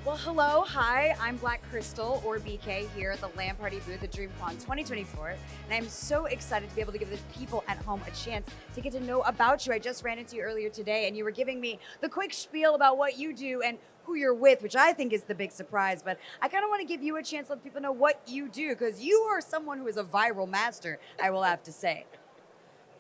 Well, hello, hi, I'm Black Crystal, or BK, here at the L.A.N Party booth at Dreamcon 2024, and I'm so excited to be able to give the people at home a chance to get to know about you. I just ran into you earlier today, and you were giving me the quick spiel about what you do and who you're with, which I think is the big surprise, but I kind of want to give you a chance to let people know what you do, because you are someone who is a viral master, I will have to say.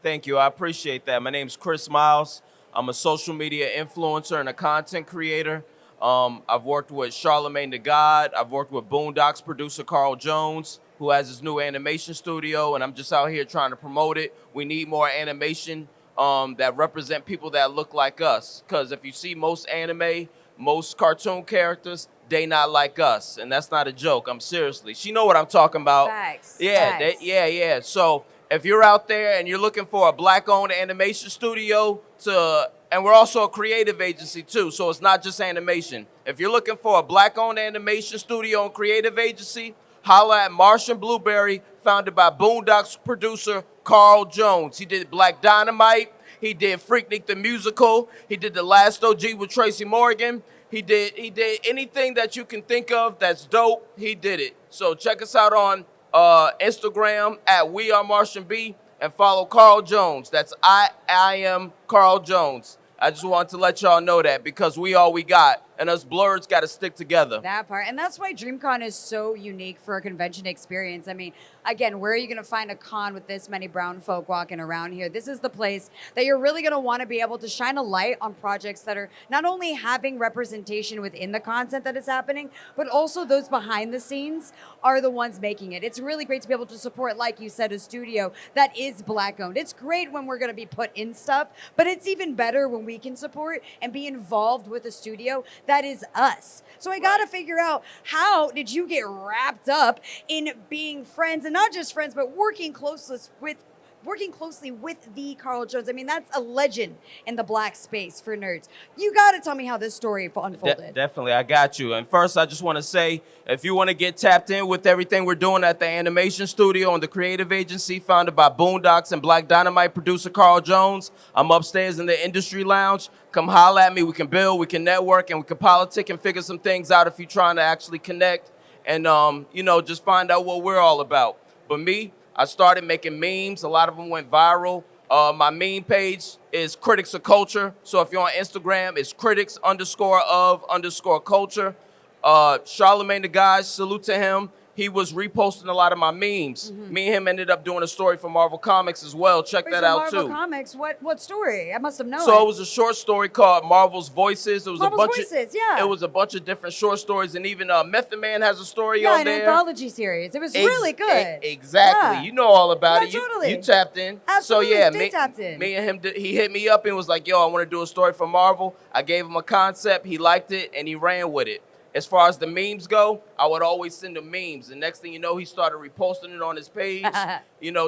Thank you. I appreciate that. My name's Chris Miles. I'm a social media influencer and a content creator. I've worked with Charlemagne the God. I've worked with Boondocks producer Carl Jones, who has his new animation studio, and I'm just out here trying to promote it. We need more animation that represent people that look like us. Because if you see most anime, most cartoon characters, they not like us, and that's not a joke. I'm seriously. She know what I'm talking about. Facts. Yeah, Facts. yeah. So if you're out there and you're looking for a black-owned animation studio and we're also a creative agency too, so it's not just animation. If you're looking for a black-owned animation studio and creative agency, holla at Martian Blueberry, founded by Boondocks producer Carl Jones. He did Black Dynamite. He did Freaknik the Musical. He did The Last OG with Tracy Morgan. He did anything that you can think of that's dope, he did it. So check us out on Instagram at We Are Martian B and follow Carl Jones. That's I am Carl Jones. I just wanted to let y'all know that because we all we got, and us blurs got to stick together. That part. And that's why DreamCon is so unique for a convention experience. I mean, again, where are you going to find a con with this many brown folk walking around here? This is the place that you're really going to want to be able to shine a light on projects that are not only having representation within the content that is happening, but also those behind the scenes are the ones making it. It's really great to be able to support, like you said, a studio that is black owned. It's great when we're going to be put in stuff, but it's even better when we can support and be involved with a studio that is us. So I got to figure out, how did you get wrapped up in being friends, and not just friends, but working closely with the Carl Jones? I mean, that's a legend in the black space for nerds. You got to tell me how this story unfolded. Definitely, I got you. And first, I just want to say, if you want to get tapped in with everything we're doing at the animation studio and the creative agency founded by Boondocks and Black Dynamite producer Carl Jones, I'm upstairs in the industry lounge. Come holla at me. We can build, we can network, and we can politic and figure some things out if you're trying to actually connect and, just find out what we're all about. But me, I started making memes. A lot of them went viral. My meme page is Critics of Culture. So if you're on Instagram, it's critics_of_culture. Charlemagne the Guy, salute to him. He was reposting a lot of my memes. Me and him ended up doing a story for Marvel Comics as well. Check that out Marvel too. Comics, what story? I must have known. So it was a short story called Marvel's Voices. It was Marvel's a bunch Voices, yeah. It was a bunch of different short stories, and even Method Man has a story Yeah, on an there. anthology series. It was really good. Exactly. Yeah. You know all about Yeah, it. totally. You tapped in. Absolutely, So yeah, stay tapped in. me and him, he hit me up and was like, yo, I want to do a story for Marvel. I gave him a concept. He liked it, and he ran with it. As far as the memes go, I would always send him memes. And next thing you know, he started reposting it on his page,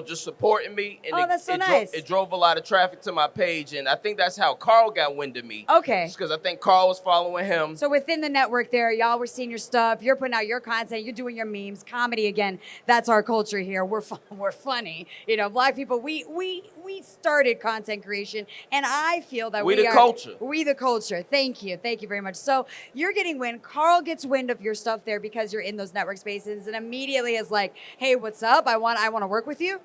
just supporting me. And that's so nice. It drove a lot of traffic to my page. And I think that's how Carl got wind of me. Okay. Because I think Carl was following him. So within the network there, y'all were seeing your stuff, you're putting out your content, you're doing your memes, comedy again. That's our culture here. We're funny. Black people, we started content creation, and I feel that We the culture. We the culture. Thank you very much. So you're getting wind. Carl gets wind of your stuff there because you're in those network spaces, and immediately is like, hey, what's up? I want to work with you.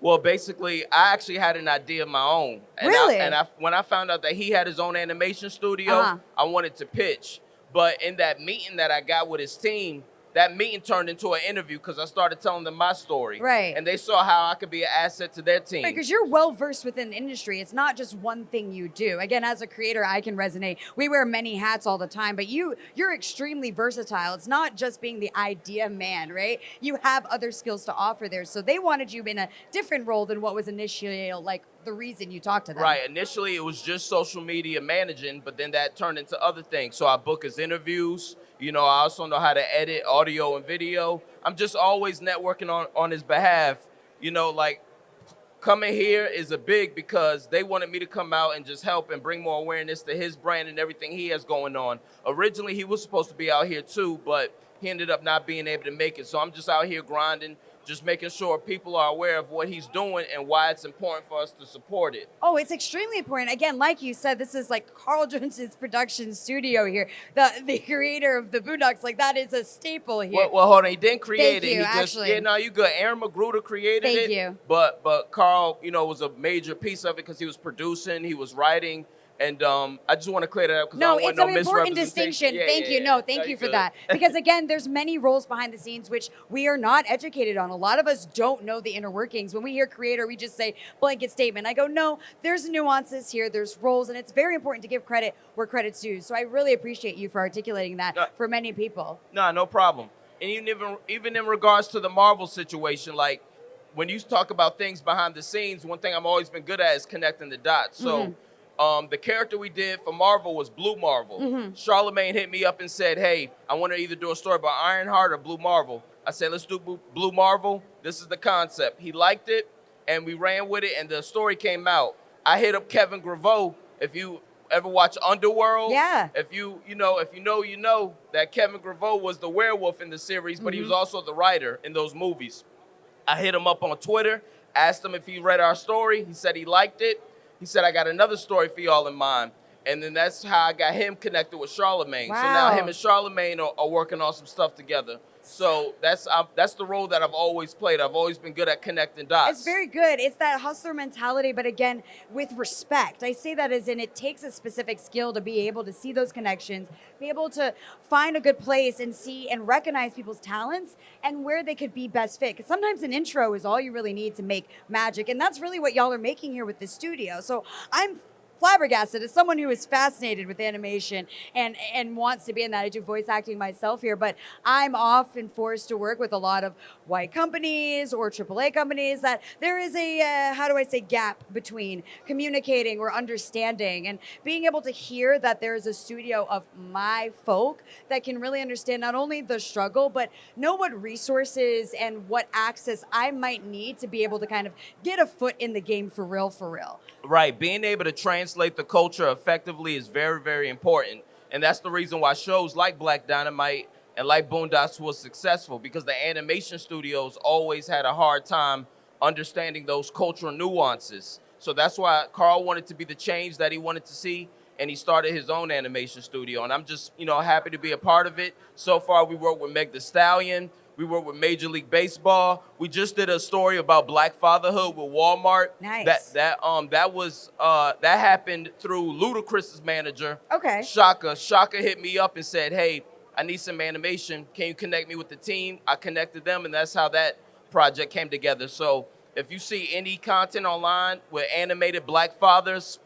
Well, basically, I actually had an idea of my own. And Really? When I found out that he had his own animation studio, I wanted to pitch. But in that meeting that I got with his team, that meeting turned into an interview because I started telling them my story. Right. And they saw how I could be an asset to their team. Because you're well versed within the industry. It's not just one thing you do. Again, as a creator, I can resonate. We wear many hats all the time, but you're extremely versatile. It's not just being the idea man, right? You have other skills to offer there. So they wanted you in a different role than what was initially like the reason you talked to them. Right. Initially, it was just social media managing, but then that turned into other things. So I book his interviews. I also know how to edit audio and video. I'm just always networking on his behalf. Coming here is a big because they wanted me to come out and just help and bring more awareness to his brand and everything he has going on. Originally, he was supposed to be out here too, but he ended up not being able to make it. So I'm just out here grinding, just making sure people are aware of what he's doing and why it's important for us to support it. Oh, it's extremely important. Again, like you said, this is like Carl Jones's production studio here. The creator of the Boondocks, like that is a staple here. Well, hold on. He didn't create Thank it. you, He just actually. yeah, no, you good. Aaron Magruder created it. Thank you. But Carl, was a major piece of it because he was producing, he was writing, and I just want to clear that up because I No, don't want it's no an important misrepresentation. distinction. Yeah, Thank yeah, you. yeah. No, thank you for good. that. Because again, there's many roles behind the scenes which we are not educated on. A lot of us don't know the inner workings. When we hear creator, we just say blanket statement. I go, no, there's nuances here, there's roles, and it's very important to give credit where credit's due. So I really appreciate you for articulating that for many people. No problem. And even in regards to the Marvel situation, like when you talk about things behind the scenes, one thing I've always been good at is connecting the dots. So the character we did for Marvel was Blue Marvel. Charlemagne hit me up and said, hey, I want to either do a story about Ironheart or Blue Marvel. I said, let's do Blue Marvel. This is the concept. He liked it, and we ran with it, and the story came out. I hit up Kevin Graveau. If you ever watch Underworld, if you know that Kevin Graveau was the werewolf in the series, but he was also the writer in those movies. I hit him up on Twitter, asked him if he read our story. He said he liked it. He said, I got another story for y'all in mind. And then that's how I got him connected with Charlemagne. Wow. So now him and Charlemagne are working on some stuff together. So that's the role that I've always played. I've always been good at connecting dots. It's very good. It's that hustler mentality, but again, with respect. I say that as in it takes a specific skill to be able to see those connections, be able to find a good place and see and recognize people's talents and where they could be best fit. Because sometimes an intro is all you really need to make magic. And that's really what y'all are making here with this studio. So I'm flabbergasted as someone who is fascinated with animation and wants to be in that. I do voice acting myself here, but I'm often forced to work with a lot of white companies or AAA companies that there is a gap between communicating or understanding and being able to hear that there is a studio of my folk that can really understand not only the struggle, but know what resources and what access I might need to be able to kind of get a foot in the game for real. Right. Being able to translate the culture effectively is very, very important. And that's the reason why shows like Black Dynamite and like Boondocks was successful, because the animation studios always had a hard time understanding those cultural nuances. So that's why Carl wanted to be the change that he wanted to see, and he started his own animation studio. And I'm just, happy to be a part of it. So far, we worked with Meg Thee Stallion. We work with Major League Baseball. We just did a story about Black fatherhood with Walmart. Nice. That happened through Ludacris's manager. Okay. Shaka. Shaka hit me up and said, "Hey, I need some animation. Can you connect me with the team?" I connected them, and that's how that project came together. So if you see any content online with animated Black fathers,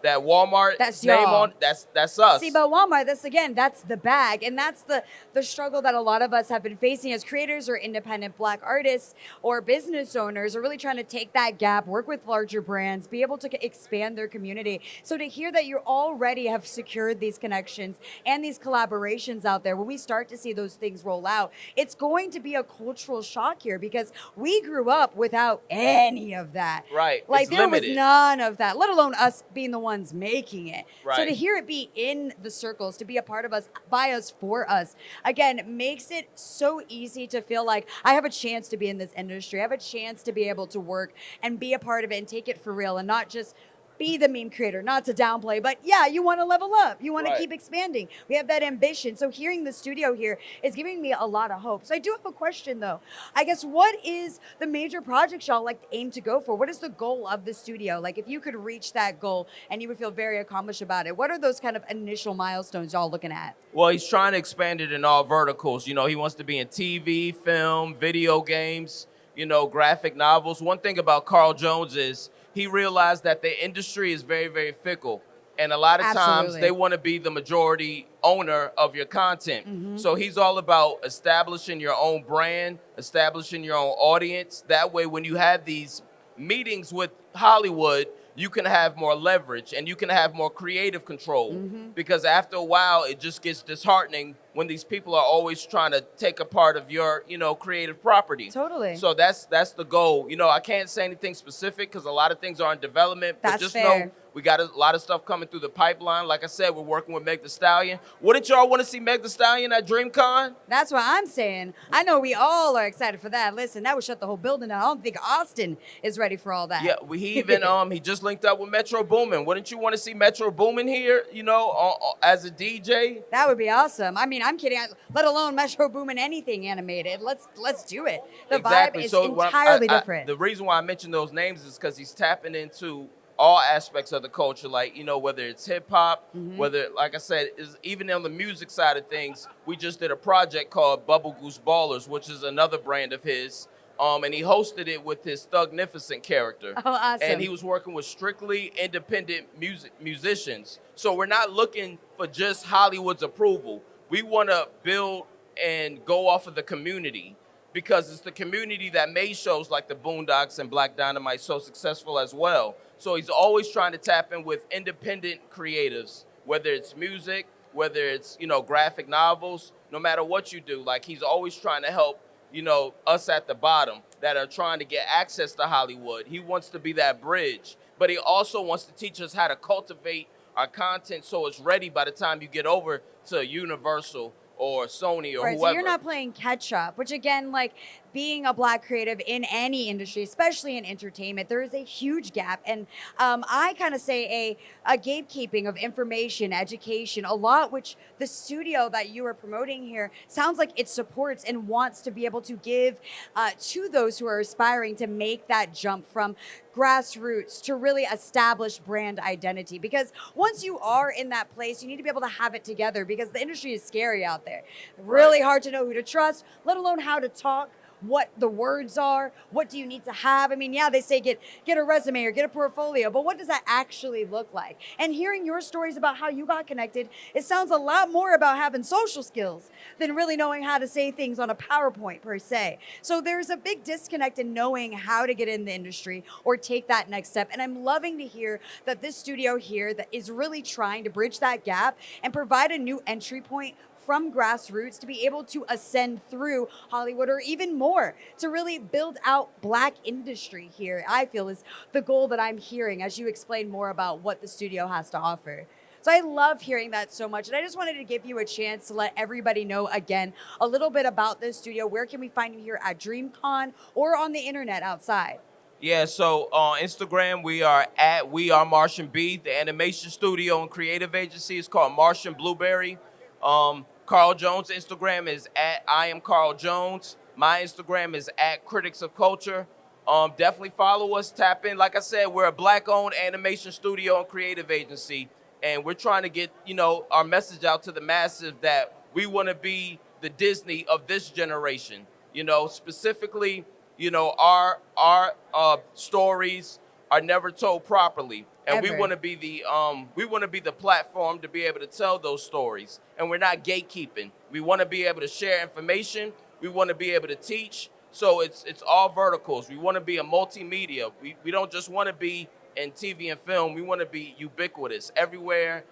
that Walmart that's name y'all. on, that's us. See, but Walmart, that's the bag. And that's the struggle that a lot of us have been facing as creators or independent Black artists or business owners are really trying to take that gap, work with larger brands, be able to expand their community. So to hear that you already have secured these connections and these collaborations out there, when we start to see those things roll out, it's going to be a cultural shock here because we grew up without any of that. Right. Like It's there limited. was none of that, let alone us being the ones making it. Right. So to hear it be in the circles, to be a part of us, by us, for us, again, makes it so easy to feel like I have a chance to be in this industry. I have a chance to be able to work and be a part of it and take it for real and not just be the meme creator, not to downplay, but yeah, you want to level up. You want to keep expanding. We have that ambition. So hearing the studio here is giving me a lot of hope. So I do have a question though. I guess what is the major project y'all like aim to go for? What is the goal of the studio? Like if you could reach that goal and you would feel very accomplished about it, what are those kind of initial milestones y'all looking at? Well, he's trying to expand it in all verticals. He wants to be in TV, film, video games, graphic novels. One thing about Carl Jones is he realized that the industry is very, very fickle. And a lot of times they want to be the majority owner of your content. So he's all about establishing your own brand, establishing your own audience. That way, when you have these meetings with Hollywood, you can have more leverage and you can have more creative control. Because after a while, it just gets disheartening when these people are always trying to take a part of your, creative property. Totally. So that's the goal. I can't say anything specific because a lot of things are in development. But That's just fair. know we got a lot of stuff coming through the pipeline. Like I said, we're working with Meg Thee Stallion. Wouldn't y'all want to see Meg Thee Stallion at Dreamcon? That's what I'm saying. I know we all are excited for that. Listen, that would shut the whole building down. I don't think Austin is ready for all that. Yeah, he even he just linked up with Metro Boomin. Wouldn't you want to see Metro Boomin here? As a DJ. That would be awesome. I mean, I'm kidding. Let alone Metro Boomin anything animated. Let's do it. The Exactly. vibe is So entirely different. The reason why I mentioned those names is because he's tapping into all aspects of the culture, like, whether it's hip hop, whether, like I said, is even on the music side of things. We just did a project called Bubble Goose Ballers, which is another brand of his. And he hosted it with his Thugnificent character. Oh, awesome. And he was working with strictly independent musicians. So we're not looking for just Hollywood's approval. We want to build and go off of the community, because it's the community that made shows like the Boondocks and Black Dynamite so successful as well. So he's always trying to tap in with independent creatives, whether it's music, whether it's, graphic novels, no matter what you do. Like, he's always trying to help, us at the bottom that are trying to get access to Hollywood. He wants to be that bridge, but he also wants to teach us how to cultivate our content so it's ready by the time you get over to Universal or Sony or right, whoever. so you're not playing catch up, which again, like being a Black creative in any industry, especially in entertainment, there is a huge gap. And I kind of say a gatekeeping of information, education, a lot, which the studio that you are promoting here sounds like it supports and wants to be able to give to those who are aspiring to make that jump from grassroots to really establish brand identity. Because once you are in that place, you need to be able to have it together, because the industry is scary out there. Really hard to know who to trust, let alone how to talk, what the words are, what do you need to have. I mean, yeah, they say get a resume or get a portfolio, but what does that actually look like? And hearing your stories about how you got connected, it sounds a lot more about having social skills than really knowing how to say things on a PowerPoint per se. So there's a big disconnect in knowing how to get in the industry or take that next step. And I'm loving to hear that this studio here that is really trying to bridge that gap and provide a new entry point from grassroots to be able to ascend through Hollywood or even more to really build out Black industry here, I feel is the goal that I'm hearing as you explain more about what the studio has to offer. So I love hearing that so much. And I just wanted to give you a chance to let everybody know again a little bit about this studio. Where can we find you here at Dreamcon or on the internet outside? Yeah, so on Instagram, we are at We Are Martian B. The animation studio and creative agency is called Martian Blueberry. Carl Jones' Instagram is at I Am Carl Jones. My Instagram is at Critics of Culture. Definitely follow us, tap in. Like I said, we're a Black-owned animation studio and creative agency, and we're trying to get, our message out to the masses that we want to be the Disney of this generation. Specifically, our stories are never told properly. And we Ever. want to be the platform to be able to tell those stories. And we're not gatekeeping. We want to be able to share information. We want to be able to teach. So it's all verticals. We want to be a multimedia. We don't just want to be in TV and film. We want to be ubiquitous, everywhere,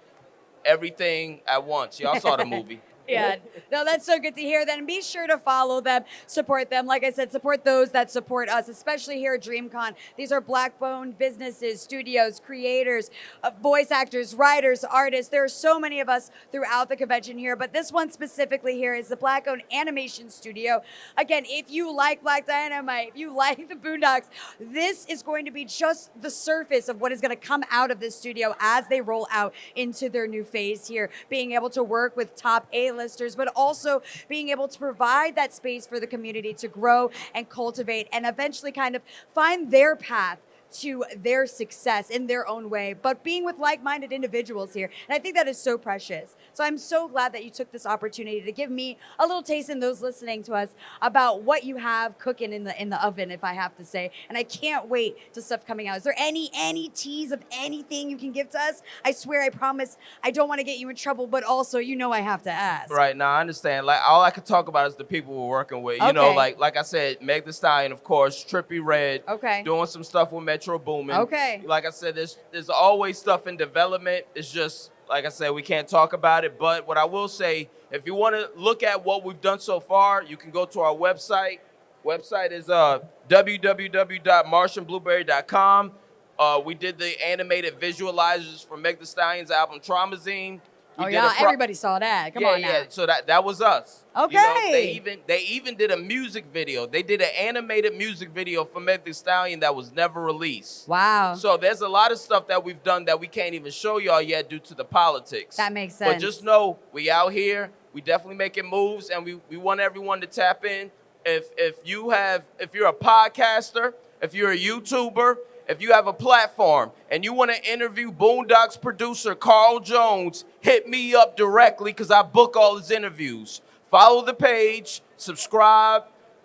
everything at once. Y'all saw the movie. Yeah, no, that's so good to hear. Then be sure to follow them, support them. Like I said, support those that support us, especially here at DreamCon. These are Black-owned businesses, studios, creators, voice actors, writers, artists. There are so many of us throughout the convention here, but this one specifically here is the Black-owned animation studio. Again, if you like Black Dynamite, if you like the Boondocks, this is going to be just the surface of what is going to come out of this studio as they roll out into their new phase here, being able to work with top A-listers, but also being able to provide that space for the community to grow and cultivate and eventually kind of find their path to their success in their own way, but being with like-minded individuals here. And I think that is so precious. So I'm so glad that you took this opportunity to give me a little taste and those listening to us about what you have cooking in the oven, if I have to say. And I can't wait to stuff coming out. Is there any tease of anything you can give to us? I swear, I promise, I don't want to get you in trouble, but also, I have to ask. Right, now I understand. Like, all I could talk about is the people we're working with. Okay. Like I said, Meg Thee Stallion, of course, Trippie Redd, Okay. doing some stuff with Metro Boomin. Okay. Like I said, there's always stuff in development. It's just, like I said, we can't talk about it. But what I will say, if you want to look at what we've done so far, you can go to our website. Website is www.martianblueberry.com. We did the animated visualizers for Meg Thee Stallion's album Traumazine. Everybody saw that. Come on now. Yeah. So that was us. Okay. You know, they even did a music video. They did an animated music video for Meg Thee Stallion that was never released. Wow. So there's a lot of stuff that we've done that we can't even show y'all yet due to the politics. That makes sense. But just know we out here. We definitely making moves, and we want everyone to tap in. If you're a podcaster, if you're a YouTuber, if you have a platform and you want to interview Boondocks producer Carl Jones, hit me up directly because I book all his interviews. Follow the page, subscribe,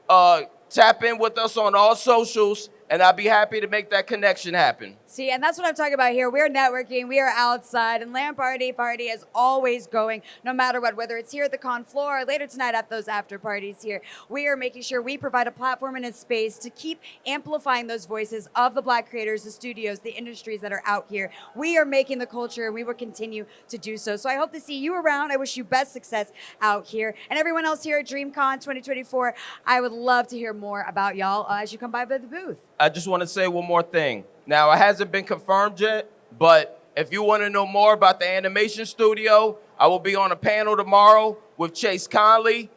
tap in with us on all socials, and I'll be happy to make that connection happen. See, and that's what I'm talking about here. We're networking, we are outside, and L.A.N Party is always going, no matter what, whether it's here at the con floor or later tonight at those after parties here. We are making sure we provide a platform and a space to keep amplifying those voices of the Black creators, the studios, the industries that are out here. We are making the culture, and we will continue to do so. So I hope to see you around. I wish you best success out here. And everyone else here at Dreamcon 2024, I would love to hear more about y'all as you come by the booth. I just want to say one more thing. Now, it hasn't been confirmed yet, but if you want to know more about the animation studio, I will be on a panel tomorrow with Chase Conley.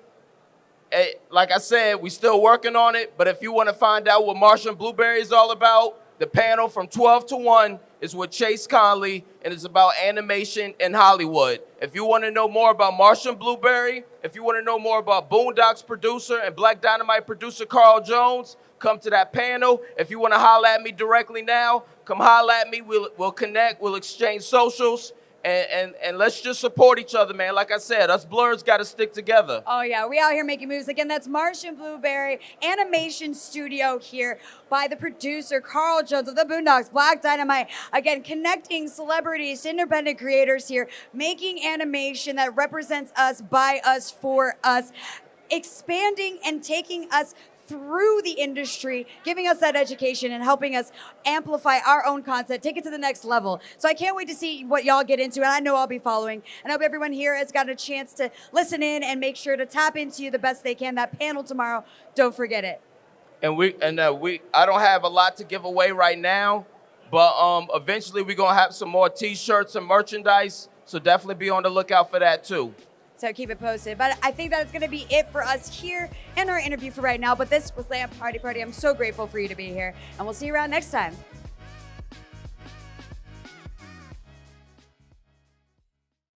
Like I said, we're still working on it, but if you want to find out what Martian Blueberry is all about, the panel from 12 to 1 is with Chase Conley, and it's about animation in Hollywood. If you want to know more about Martian Blueberry, if you want to know more about Boondocks producer and Black Dynamite producer Carl Jones, come to that panel. If you want to holler at me directly now, come holler at me. We'll connect. We'll exchange socials. And let's just support each other, man. Like I said, us blurs got to stick together. Oh, yeah. We out here making moves. Again, that's Martian Blueberry Animation Studio here by the producer, Carl Jones of the Boondocks, Black Dynamite. Again, connecting celebrities to independent creators here, making animation that represents us, by us, for us, expanding and taking us through the industry, giving us that education and helping us amplify our own content, take it to the next level. So I can't wait to see what y'all get into, and I know I'll be following. And I hope everyone here has got a chance to listen in and make sure to tap into you the best they can. That panel tomorrow, don't forget it. And I don't have a lot to give away right now, but eventually we're gonna have some more T-shirts and merchandise. So definitely be on the lookout for that too. So keep it posted. But I think that's going to be it for us here in our interview for right now. But this was L.A.N Party. I'm so grateful for you to be here. And we'll see you around next time.